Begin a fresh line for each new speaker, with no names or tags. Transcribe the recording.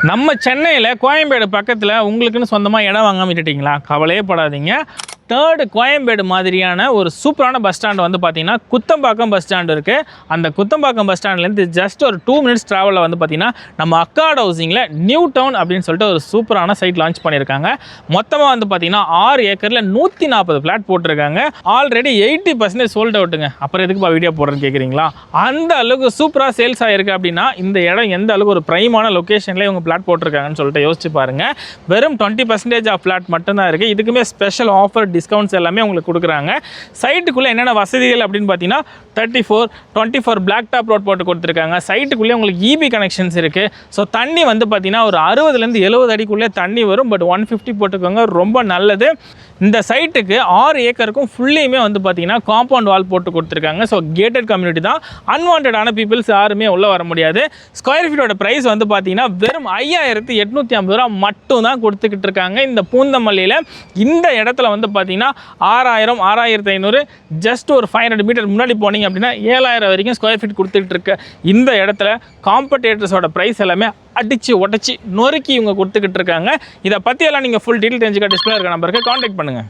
நம்ம சென்னையில் கோயம்பேடு பக்கத்தில் உங்களுக்குன்னு சொந்தமாக இடம் வாங்காமல் விட்டுட்டிங்களா? கவலையே படாதீங்க. தேர்டு கோயம்பேடு மாதிரியான ஒரு சூப்பரான பஸ் ஸ்டாண்டு வந்து பார்த்திங்கன்னா குத்தம்பாக்கம் பஸ் ஸ்டாண்டு இருக்குது. அந்த குத்தம்பாக்கம் பஸ் ஸ்டாண்ட்லேருந்து ஜஸ்ட் ஒரு 2 மினிட்ஸ் ட்ராவலில் வந்து பார்த்திங்கன்னா நம்ம அக்கார்ட் ஹவுசிங்கில் நியூ டவுன் அப்படின்னு சொல்லிட்டு ஒரு சூப்பரான சைட் லான்ச் பண்ணியிருக்காங்க. மொத்தமாக வந்து பார்த்திங்கன்னா 6 ஏக்கரில் 140 ஃப்ளாட் போட்டிருக்காங்க. ஆல்ரெடி 80% சோல்ட் அவுட்டுங்க. அப்புறம் எதுக்குப்பா வீடியோ போடுறேன்னு கேட்குறீங்களா? அந்த அளவுக்கு சூப்பராக சேல்ஸ் ஆகிருக்கு. அப்படின்னா இந்த இடம் எந்த அளவுக்கு ஒரு ப்ரைமான லொக்கேஷனில் இவங்க ஃப்ளாட் போட்டிருக்காங்கன்னு சொல்லிட்டு யோசிச்சு பாருங்கள். வெறும் 20% ஆஃப் ஃப்ளாட் மட்டும்தான் இருக்குது. இதுக்குமே ஸ்பெஷல் ஆஃபர் டிஸ்கவுண்ட்ஸ் எல்லாமே உங்களுக்கு கொடுக்குறாங்க. சைட்டுக்குள்ளே என்னென்ன வசதிகள் அப்படின்னு பார்த்தீங்கன்னா 24 பிளாக் டாப் ரோட் போட்டு கொடுத்துருக்காங்க. சைட்டுக்குள்ளே உங்களுக்கு இபி கனெக்ஷன்ஸ் இருக்குது. ஸோ தண்ணி வந்து பார்த்தீங்கன்னா ஒரு 60லேருந்து 70 அடிக்குள்ளே தண்ணி வரும். பட் 150 போட்டுக்கோங்க, ரொம்ப நல்லது. இந்த சைட்டுக்கு 6 ஏக்கருக்கும் ஃபுல்லையுமே வந்து பார்த்தீங்கன்னா காம்பவுண்ட் வால் போட்டு கொடுத்துருக்காங்க. ஸோ கேட்டட் கம்யூனிட்டி தான். அன்வான்டான பீப்புள்ஸ் யாருமே உள்ளே வர முடியாது. ஸ்கொயர் ஃபீட்டோட ப்ரைஸ் வந்து பார்த்தீங்கன்னா வெறும் 5850 ரூபா மட்டும் தான் கொடுத்துக்கிட்டு இருக்காங்க. இந்த பூந்தமல்லியில் இந்த இடத்துல வந்து பார்த்தீங்கன்னா 6000 6500 ஜஸ்ட் ஒரு 500 மீட்டர் முன்னாடி போனீங்க அப்படின்னா 7000 வரைக்கும் ஸ்கொயர் ஃபீட் கொடுத்துட்டு இருக்க இந்த இடத்துல காம்படேட்டர்ஸோட ப்ரைஸ் எல்லாமே அடித்து உடச்சி நொறுக்கி இவங்க கொடுத்துக்கிட்டு இருக்காங்க. இதை பற்றியெல்லாம் நீங்கள் ஃபுல் டீட்டெயில் தெரிஞ்சுக்க டிஸ்பிளே இருக்க நம்பருக்கு காண்டாக்ட் பண்ணுங்கள்.